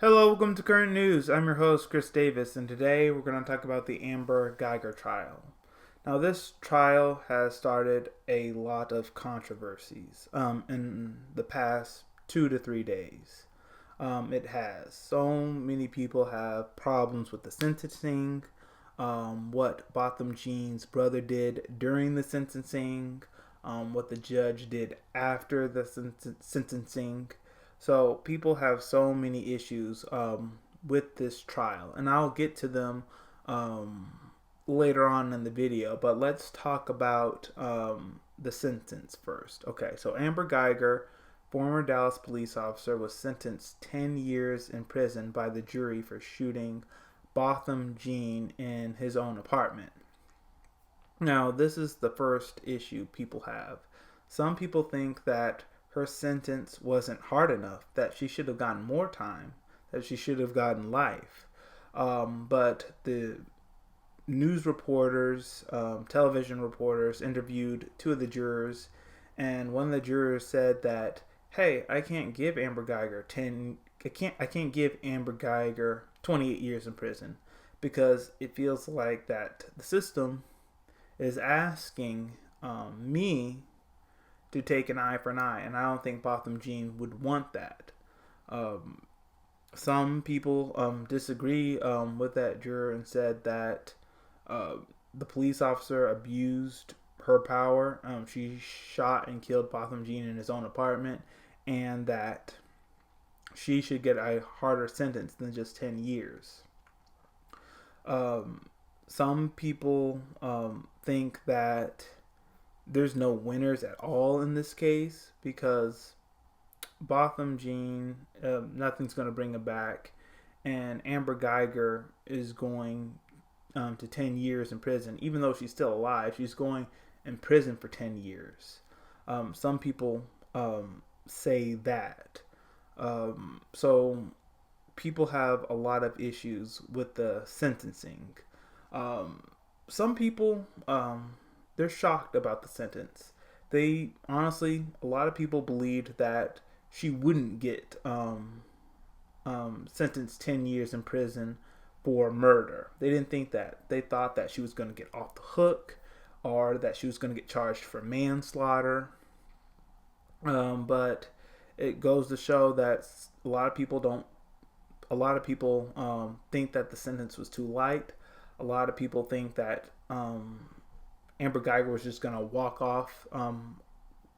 Hello, welcome to Current News. I'm your host, Chris Davis, and today we're going to talk about the Amber Guyger trial. Now, this trial has started a lot of controversies in the past 2 to 3 days. It has. So many people have problems with the sentencing, what Botham Jean's brother did during the sentencing, what the judge did after the sentencing. So people have so many issues with this trial, and I'll get to them later on in the video. But let's talk about the sentence first. Okay, so Amber Guyger, former Dallas police officer, was sentenced 10 years in prison by the jury for shooting Botham Jean in his own apartment. Now, this is the first issue people have. Some people think that her sentence wasn't hard enough, that she should have gotten more time, that she should have gotten life. But the news reporters, television reporters interviewed two of the jurors, and one of the jurors said that, "Hey, I can't give Amber Guyger 10. I can't give Amber Guyger 28 years in prison because it feels like that the system is asking me to take an eye for an eye, and I don't think Botham Jean would want that." Some people disagree with that juror and said that the police officer abused her power. She shot and killed Botham Jean in his own apartment, and that she should get a harder sentence than just 10 years. Some people think that there's no winners at all in this case because Botham Jean, nothing's going to bring him back, and Amber Guyger is going to 10 years in prison. Even though she's still alive, she's going in prison for 10 years. Some people say that. So people have a lot of issues with the sentencing. Some people, they're shocked about the sentence. They honestly, a lot of people believed that she wouldn't get sentenced 10 years in prison for murder. They didn't think that. They thought that she was going to get off the hook or that she was going to get charged for manslaughter. But it goes to show that a lot of people don't. A lot of people think that the sentence was too light. A lot of people think that Amber Guyger was just going to walk off,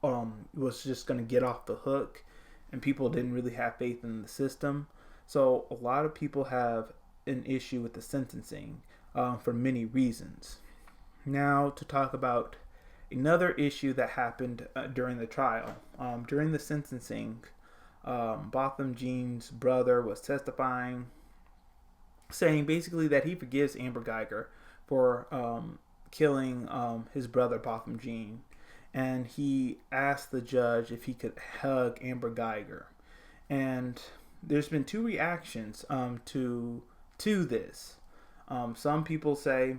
was just going to get off the hook, and people didn't really have faith in the system. So a lot of people have an issue with the sentencing for many reasons. Now to talk about another issue that happened during the trial. During the sentencing, Botham Jean's brother was testifying, saying basically that he forgives Amber Guyger for killing his brother Botham Jean, and he asked the judge if he could hug Amber Guyger. And there's been two reactions to this. Some people say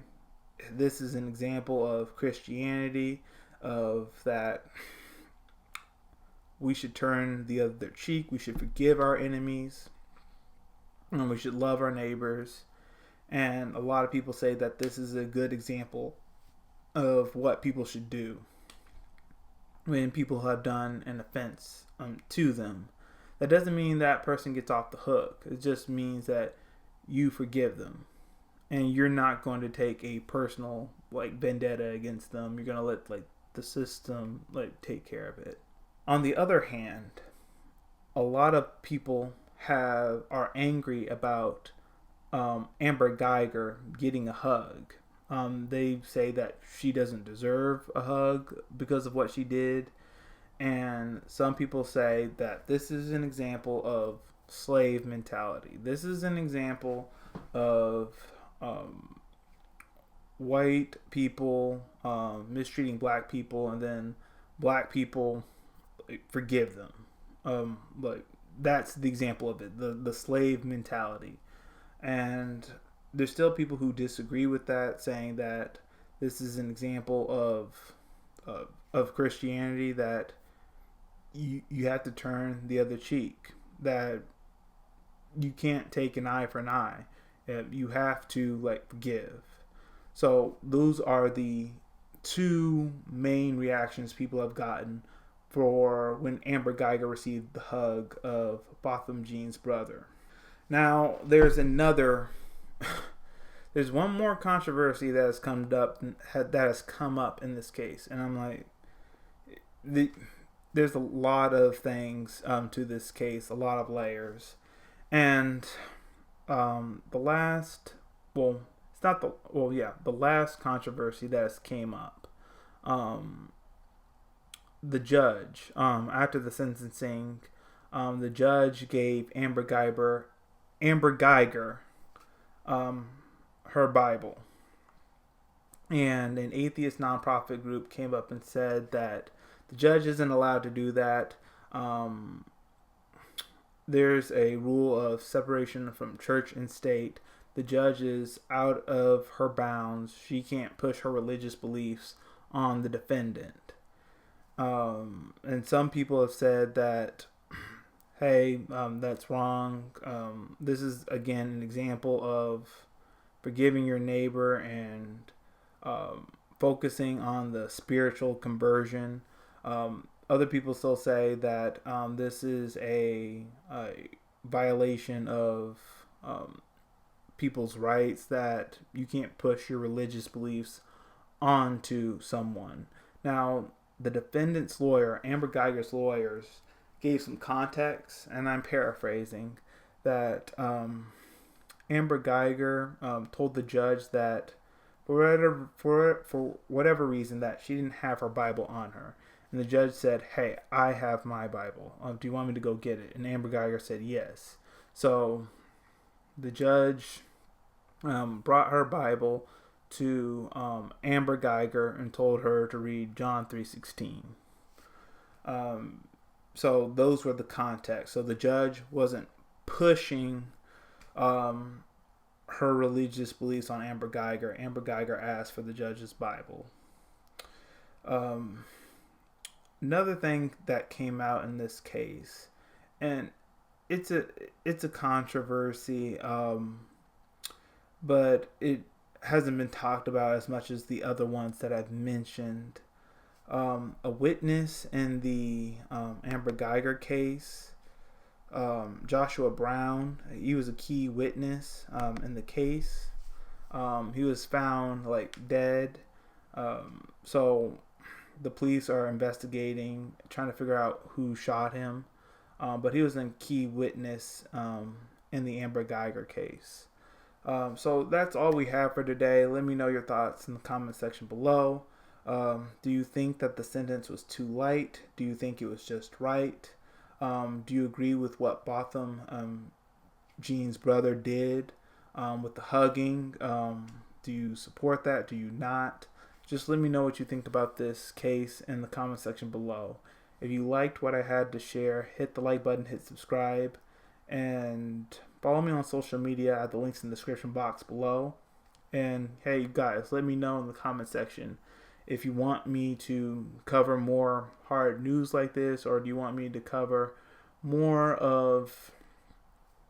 this is an example of Christianity, of that we should turn the other cheek, we should forgive our enemies, and we should love our neighbors. And a lot of people say that this is a good example of what people should do when people have done an offense to them. That doesn't mean that person gets off the hook. It just means that you forgive them, and you're not going to take a personal vendetta against them. You're going to let the system take care of it. On the other hand, a lot of people are angry about Amber Guyger getting a hug. They say that she doesn't deserve a hug because of what she did. And some people say that this is an example of slave mentality. This is an example of white people mistreating black people, and then black people forgive them. That's the example of it, the slave mentality. And there's still people who disagree with that, saying that this is an example of Christianity, that you have to turn the other cheek, that you can't take an eye for an eye. You have to like forgive. So those are the two main reactions people have gotten for when Amber Guyger received the hug of Botham Jean's brother. Now there's there's one more controversy that has come up in this case, and I'm like, there's a lot of things to this case, a lot of layers, and the last, well, it's not the well, yeah, the last controversy that has came up, the judge, after the sentencing, the judge gave Amber Guyger, her Bible. And an atheist nonprofit group came up and said that the judge isn't allowed to do that. There's a rule of separation from church and state. The judge is out of her bounds. She can't push her religious beliefs on the defendant. And some people have said that, hey, that's wrong. This is, again, an example of forgiving your neighbor and focusing on the spiritual conversion. Other people still say that this is a violation of people's rights, that you can't push your religious beliefs onto someone. Now, the defendant's lawyer, Amber Guyger's lawyers, gave some context, and I'm paraphrasing, that Amber Guyger told the judge that for whatever reason that she didn't have her Bible on her. And the judge said, hey, I have my Bible. Do you want me to go get it? And Amber Guyger said yes. So the judge brought her Bible to Amber Guyger and told her to read John 3:16. So those were the context. So the judge wasn't pushing her religious beliefs on Amber Guyger. Amber Guyger asked for the judge's Bible. Another thing that came out in this case, and it's a controversy, but it hasn't been talked about as much as the other ones that I've mentioned. A witness in the Amber Guyger case, Joshua Brown, he was a key witness in the case. He was found like dead. So the police are investigating, trying to figure out who shot him. But he was a key witness in the Amber Guyger case. So that's all we have for today. Let me know your thoughts in the comment section below. Do you think that the sentence was too light? Do you think it was just right? Do you agree with what Botham Jean's brother did with the hugging? Do you support that? Do you not? Just let me know what you think about this case in the comment section below. If you liked what I had to share, hit the like button, hit subscribe, and follow me on social media at the links in the description box below. And hey, you guys, let me know in the comment section if you want me to cover more hard news like this, or do you want me to cover more of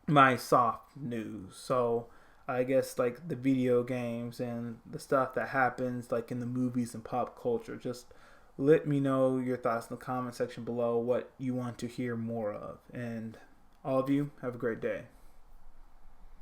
my soft news. So I guess like the video games and the stuff that happens like in the movies and pop culture. Just let me know your thoughts in the comment section below, what you want to hear more of. And all of you, have a great day.